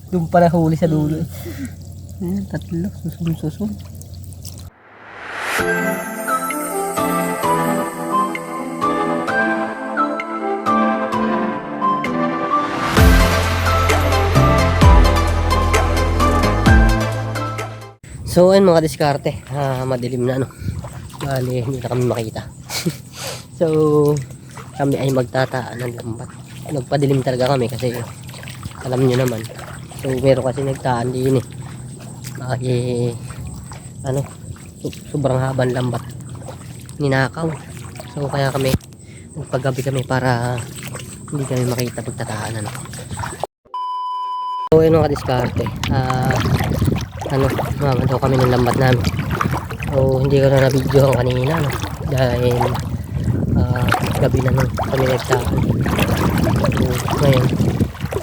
Doon pa nahuli sa dulo. Ayan, tatlo. Susun. So ayun mga diskarte, madilim na bali hindi na kami makita. So kami ay magtataan ng lambat. Nagpadilim talaga kami kasi alam nyo naman. So meron kasi nagtaan din sobrang habang lambat, ninakaw. So kaya kami nagpagabi kami para hindi kami makita pagtataan. So ayun mga diskarte, mama daw kami ng lambat namin. So hindi ko na na-video kanina dahil gabi na nung kami nagtaan. So ngayon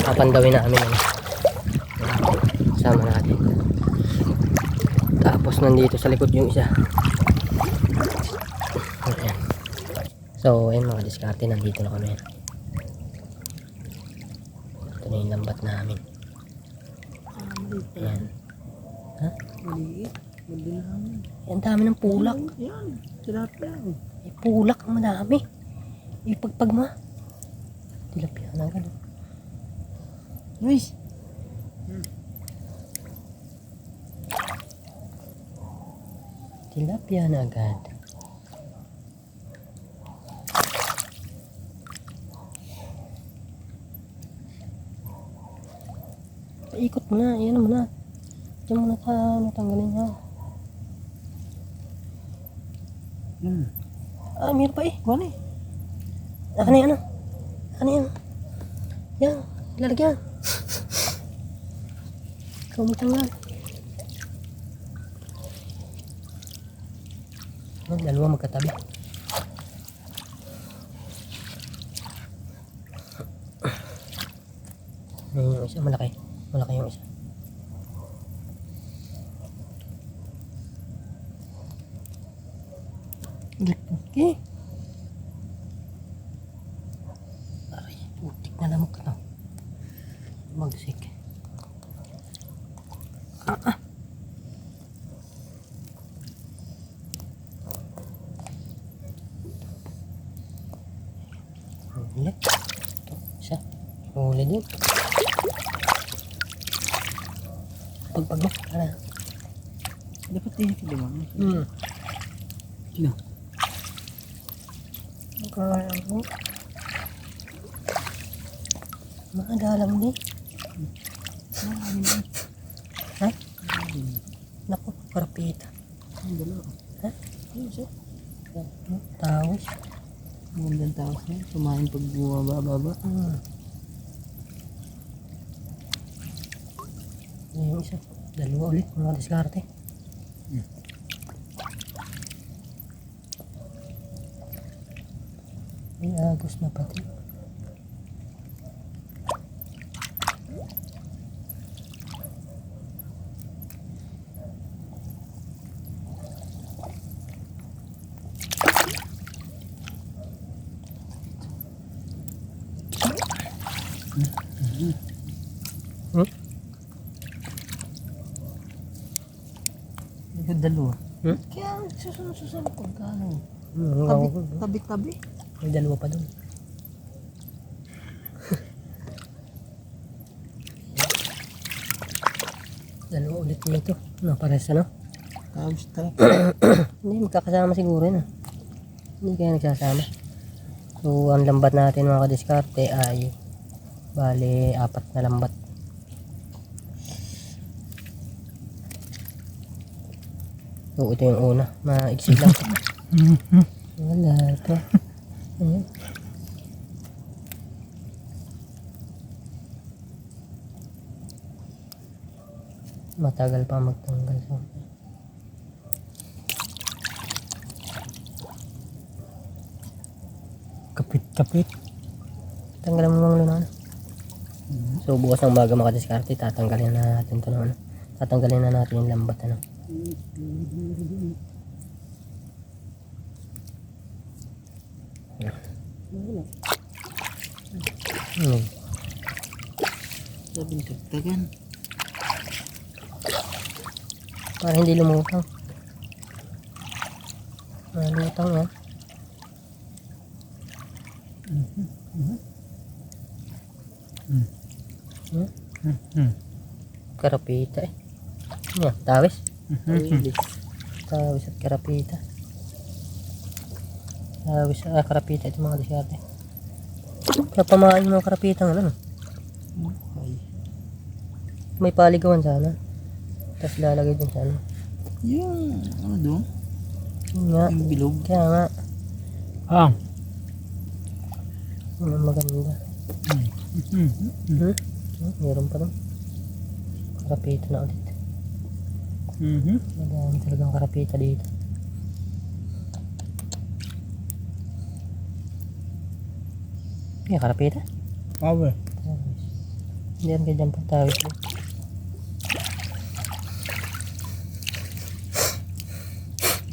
papandawin namin sama natin. Tapos nandito sa likod yung isa. Ayan. So ayun mga diskarte, nandito na kami. Ito na yung lambat namin. Ayan. Ha? Maliit. Ang dami ng pulak. Yan. Tilapia. Pulak ang madami. Ipagpag mo. Tilapia na gano'n. Luis. Tilapia na agad. Ikot mo na. Ayan mo na. Diyan mo na natanggalin ha. Meron pa Kuha na Ano yan? Yan. Lalagyan. Ikaw mo tanggal. Dalawa magkatabi. Ayan yung isa. Malaki yung isa. Okay. Aray, putik na lamok ka magsik. Huli. Isa. Huli din. Pagpag mo. Dapat din ito di ba? Sino? Mga dalam din. Ha? Naku, karapita. Ha? Tawis. Magandang tawis na. Sumahin pag bumababa. Yung isa. Dalawa ulit. Mga diskarte. May agos na pati. Likod dalawa. Kaya susunod ko gano'n. Tabi. May dalawa pa doon. Dalawa ulit nito. Pares Tapos hindi, magkakasama siguro yun. Hindi kaya nagsasama. So ang lambat natin mga kadiskarte ay bali 4 na lambat. So ito yung una, maiksig lang. Wala ito. Matagal pa magtanggal. Kapit. Tanggalan mo mga lunan. So bukas ng umaga mga diskarte, tatanggalin na natin ito. Tatanggalin na natin yung lambat. Sabing tagtagan. Para hindi lumutang. Lutang yan. Karapita eh. Yan, tawis. Tawis at karapita. Tawis at karapita ito mga diskarte. Kaya pamain mo karapita ng ano. May paligawan sana. Tapos lalagay din sana. Yung ano doon? Yun nga. Yung bilog. Kaya nga. Yun ang maganda. Meron pa doon. Karapita na ulit. Madami talagang karapita dito. Yan, karapita. Power. Hindi yan kaya dyan pagtawid mo.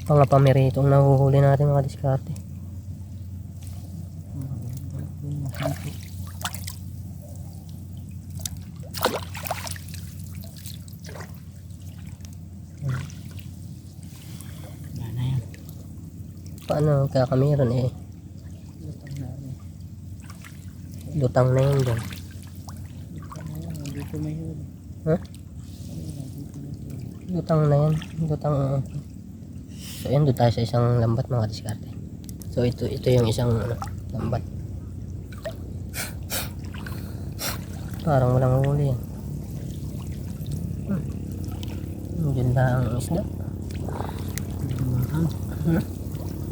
Pangapamerito ang nahuhuli natin mga diskarte. Paano kakameron eh? Lutang na yun dyan. Dito may huli. Ha? Lutang na yan. Lutang. So yan, doon tayo sa isang lambat mga diskarte. So ito yung isang lambat. Parang walang huli yan. Diyan lang ang isda.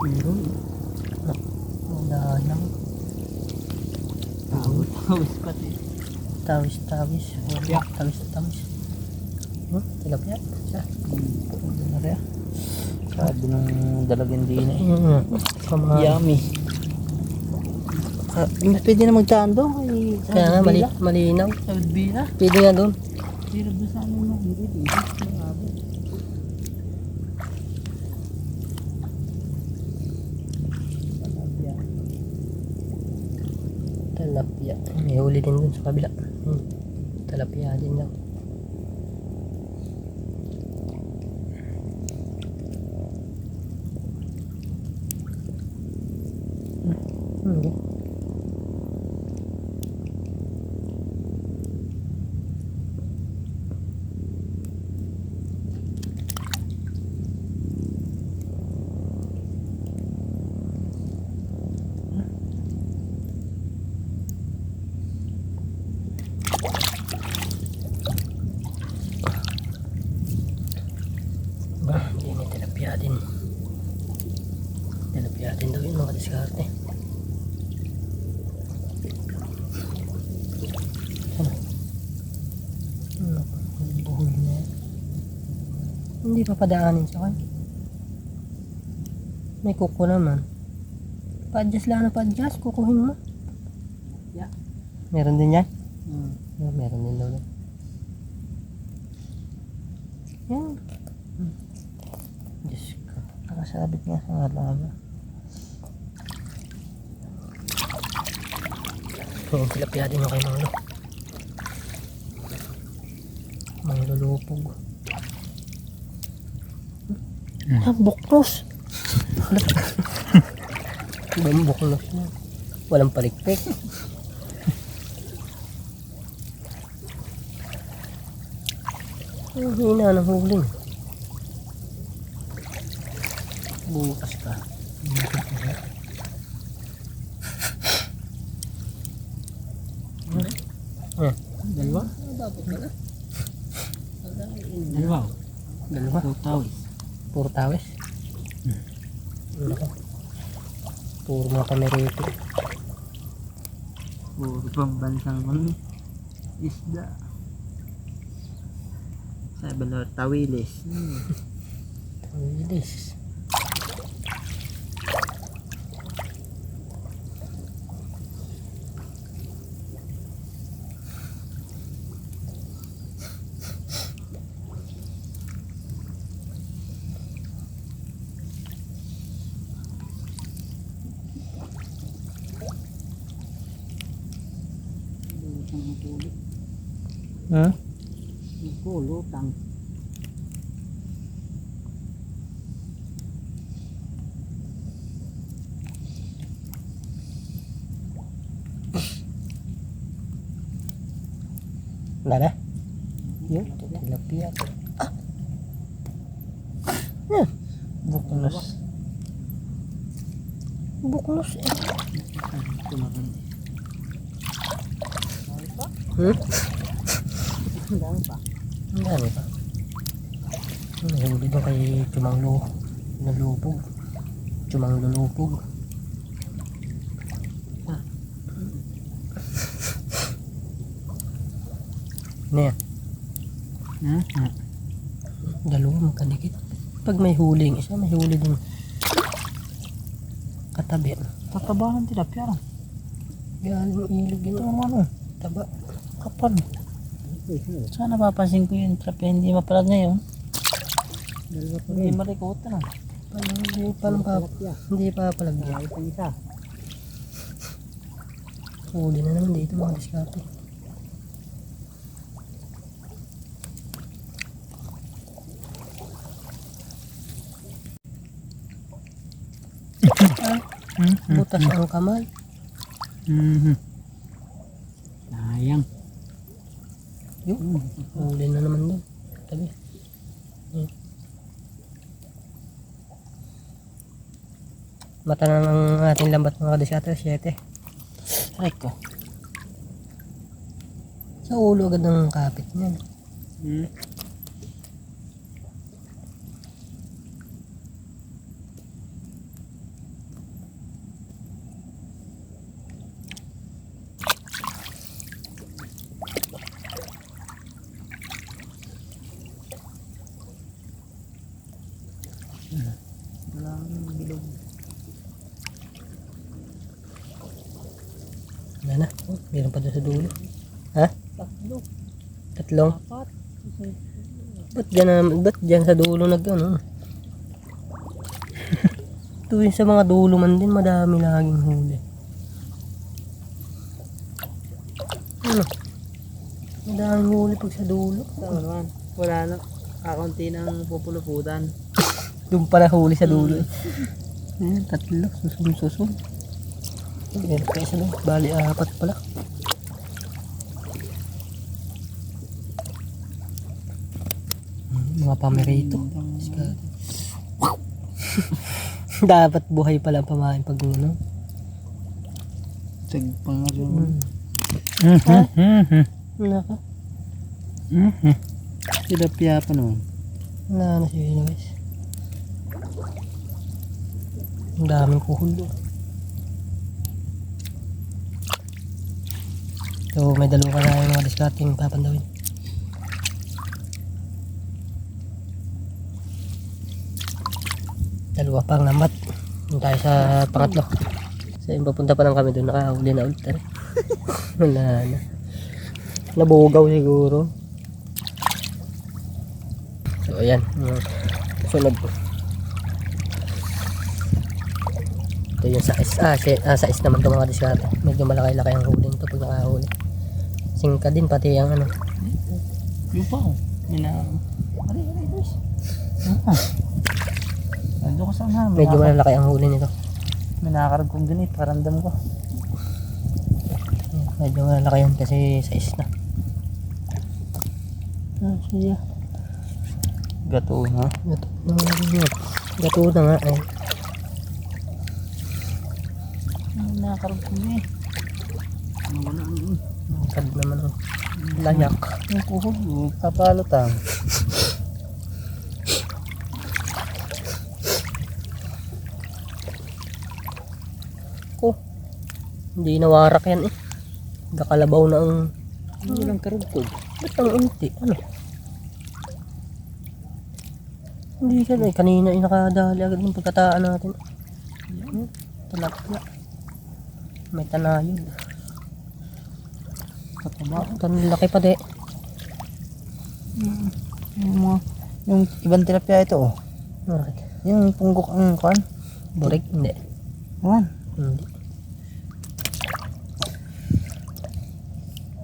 Meron. Wala lang. Tawis pati. Tawis. Tilapia. Tawis. Tilapia. Siya. Tilapia. Sabi ng dalagang din eh. Yummy. Yummy. Pwede na magtaan doon. Kaya nga malinaw. Sa Udbila. Pwede nga doon. Pero doon sa ano mo. Hindi dito. Tilapia. May huli din dun sa kabila. Tilapia din daw. Okay. Hindi may tilapia din. Tilapia din daw yun mga diskarte. Buhol na yan. Hindi pa padaanin sa kanya. May kuko naman. Pa-adjust lang na pa-adjust. Kukuhin mo. Yeah. Meron din yan? Meron din daw. Yan. Diyos ko. Nakasabit nga sa alaga. Yung tilapia din ako yung mga lulupog. Buknos. Ibang buknos na. Walang palikpik. Ang hina ng huling. Bukas pa. Dalawa? Dalawa. Dalawa. Tawis. Puro tawis. Puro mga kamerito. Puro pambansang ano. Isda. Sabi na tawilis. Tawilis. Lutang. Wala na? Yun, tilapia. Ah! Yan. Buknos. Buknos eh. Tumakan. Hmm? Ang dami pa. Ang dami pa. Nahuli ba kay Chumang Lulupog? Chumang Lulupog. Ano yan? Dalawa magkadikit. Pag may huling isa, may huli din. Katabi. Tatabahan tilapia. Galing ilog Ito yun. ang ano. Taba. Kapal. Sana napapansin ko yung tilapia hindi mapalag ngayon. Hindi marikota na. Hindi pa palagyan. Ito isa. Huli na naman dito mga diskarte. Butas ang kamay. Sayang. Yun. Huli na naman doon. Tabi. Yun. Mata na ng ating lambat mga diskarte. 7. Aray ko. Sa ulo agad ng kapit niyan. Walang bilog. Wala na. Oh, meron pa doon sa dulo. Ha? Tatlo. Tatlong? Apat. Ba't dyan sa dulo nag ano? Tuwing sa mga dulo man din, madami laging huli. Ano? Madaming huli pag sa dulo. Tama naman. Wala na. Kakunti ng pupuluputan. Doon pala huli sa dulo. Ayan, tatlo. Susun. Meron pa isa doon. Bali, 4 pala. Mga pamerito. Wow! Dapat buhay pala ang pamain pag ano. Tag pa nga rin. Naka. Tilapia pa naman. Wala na siya guys. Ang daming kuhol doon. So may dalawa ka na yung mga discarding papandawin. Dalawa pang lambat. Doon tayo sa pangatlo. So yung papunta pa lang kami doon, nakahuli na ulit. Wala na. Nabugaw siguro. So ayan. Sunod. Ito yung sais naman ito mga diskarte. Medyo malaki-laki ang huli nito pag nakahuli. Singka din pati ang ano. Yung pa oh. Aray, guys. Ando ko saan ha. Medyo malaki ang huli nito. May nakakaragong din eh. Parandam ko. Medyo malaki yan kasi sais na. Siya. Gato ha. Gato na nga eh. May nakakaragong din eh. Wala ano. Kad naman ang lanyak. Yung kuhog. Papalutang. Hindi nawarak yan eh. Nakalabaw na ang... Walang karugtog. Ba't ang unti? Ano? Hindi ka na eh. Kanina ay nakadali agad yung pagkataan natin. Talapya. May tanayod. Kataba. Tanong laki pa de. Yung ibang tilapia ito oh. Bakit? Yung punggok ang kan. Burik? Hindi. Yan. Hindi.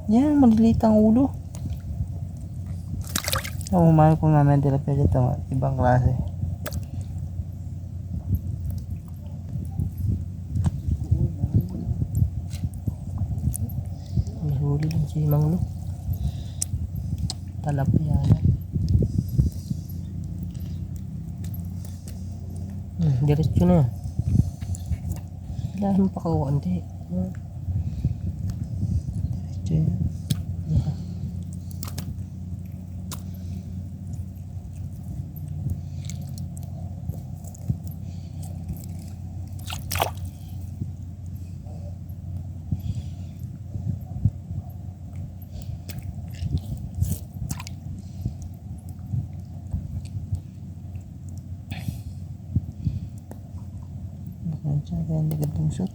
Yan, maliliit ang ulo. Ang umami po namin tilapia dito. Ibang klase. May huli din si Manglo. Talapia. Diretso na. Dahil mo pa kaunti. Diretso yan. Kaya hindi ka tumusot.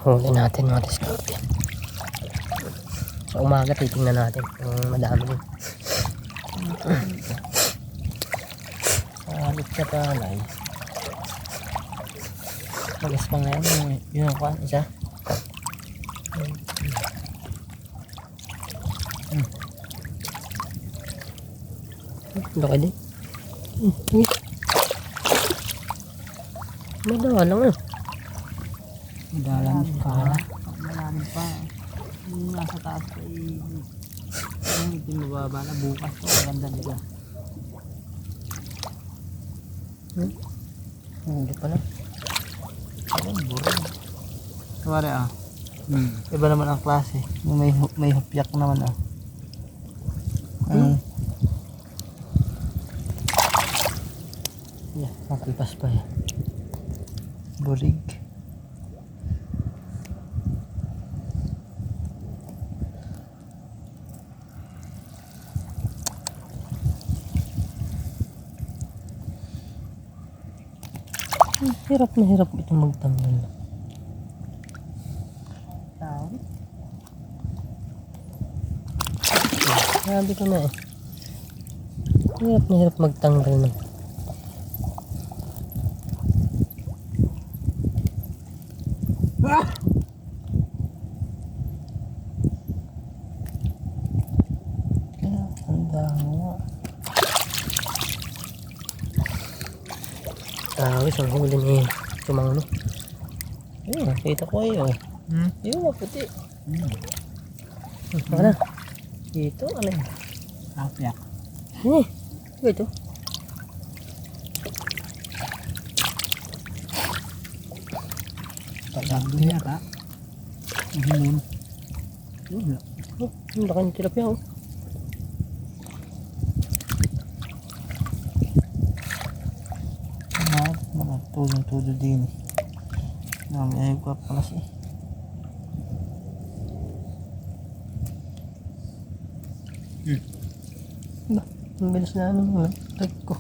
Huli natin mga discovery. Sa umaga titingnan natin kung madami din. Halit ka palay. Magas pa ngayon. Yun ang kwan, isa. Laki din. Madawa lang ah. Malalim pa. Malalim pa. Yung nasa taas pa yung itim mababa na bukas ko. Maganda nila. Hindi pa na. Ayun, burong. Kumari ah. Iba naman ang klase. Yung may hupyak naman ah. Yeah, makalpas pa eh. Burig. Hirap na hirap itong magtanggal. Tawid. Sabi ko na eh. Hirap na hirap magtanggal ng. Kaya handa mo. Isang huli ni Tumanglo. Ayun, nakita ko ayun. Yung maputi. Baka na. Dito, ano yun? Hupyak. Ito. Pagdagdo niya ka. Himun. Yun. Ang laki ng tilapia oh. Mga tulong-tulo din. Ay ko pala siya. Ang bilis na ano mo. Tag ko.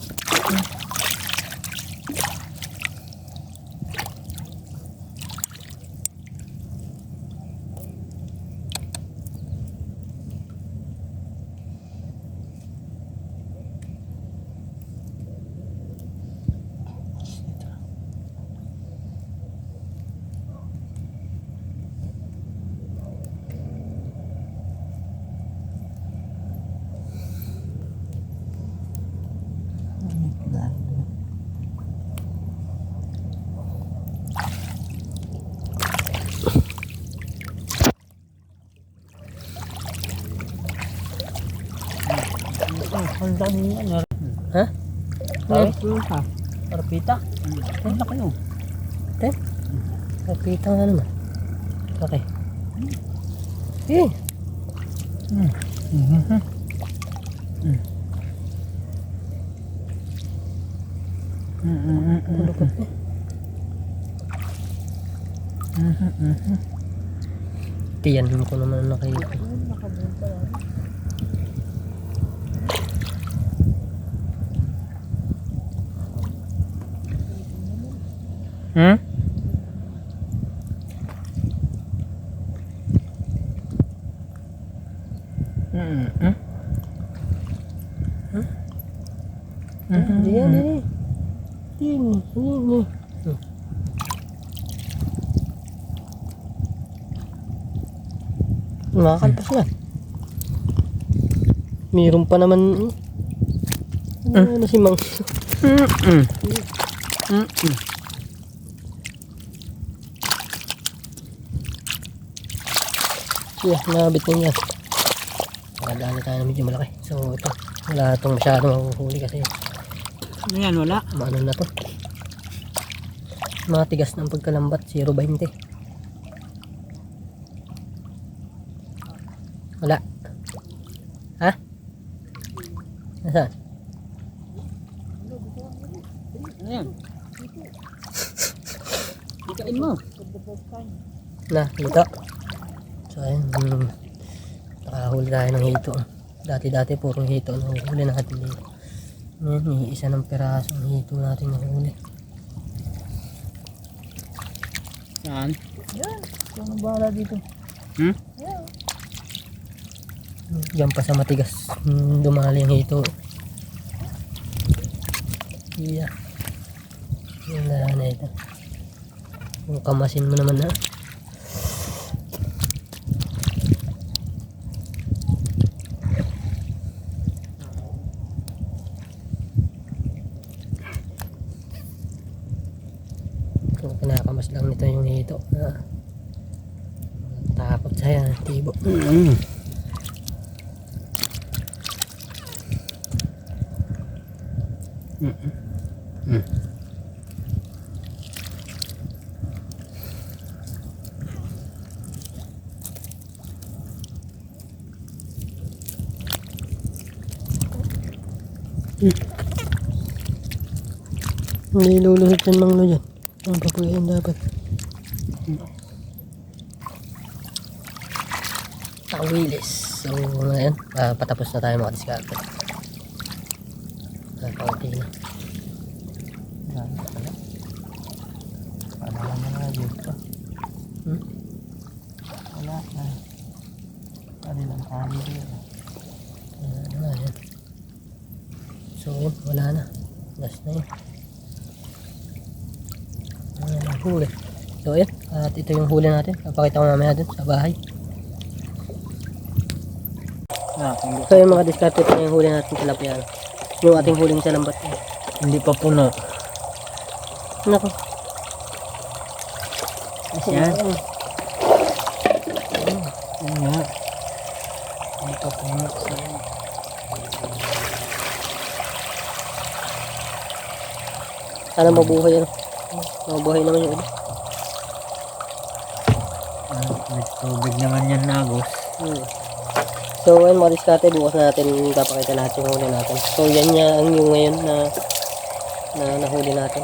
Ang dami niya. Ha? Tawid ko ha. Parapita. Ang laki yun. Kapita nga naman. Okay. Eh. Kulukot eh. Tiyan ko naman nakita. Diyan. Nakakalpas na. Mayroon pa naman. Ano si Mang? Yeah, nabit na yan. Nakadali tayo na medyo malaki. So ito, wala itong masyadong mahuhuli kasi Ano yan, wala? maano na to. Matigas ng pagkalambat, 0.20. Wala. Ha? Nasaan? Ano yan? Ikain mo. Na, dito. So ayun, nakahuli tayo ng hito. Dati puro hito ang huli natin dito. Ngayon, isa ng peraso ng hito natin nahuli. Saan? Yan, ito ang bahala dito. Hmm? Diyan pa sa matigas, dumali ang hito. Yeah. Wala na ito. Kung kamasin mo naman na. Kung kinakamas lang nito yung hito. Takot sa'yo, tibo. Hindi luluhit yung manglo dyan. Ang papuyain dapat. Tawilis. So ngayon, patapos na tayo mga diskarte. Paunti na. Wala lang na dito. Wala na. Kali lang kali dito. Yan. So yun, wala na. Last na yun. Huli. So yun, at ito yung huli natin. Papakita ko mamaya dun sa bahay. So yung mga diskarte ito yung huli natin tilapia. Yung ating huling sa lambat. Hindi pa puno. Nako. Yan. Yan nga. Hindi pa puno. Sana mabuhay ano. Mabuhay naman yung ulo. May tubig naman yan, Agos. So ayun mga diskarte, bukas natin papakita lahat yung huli natin. So yan yung ngayon na nahuli natin.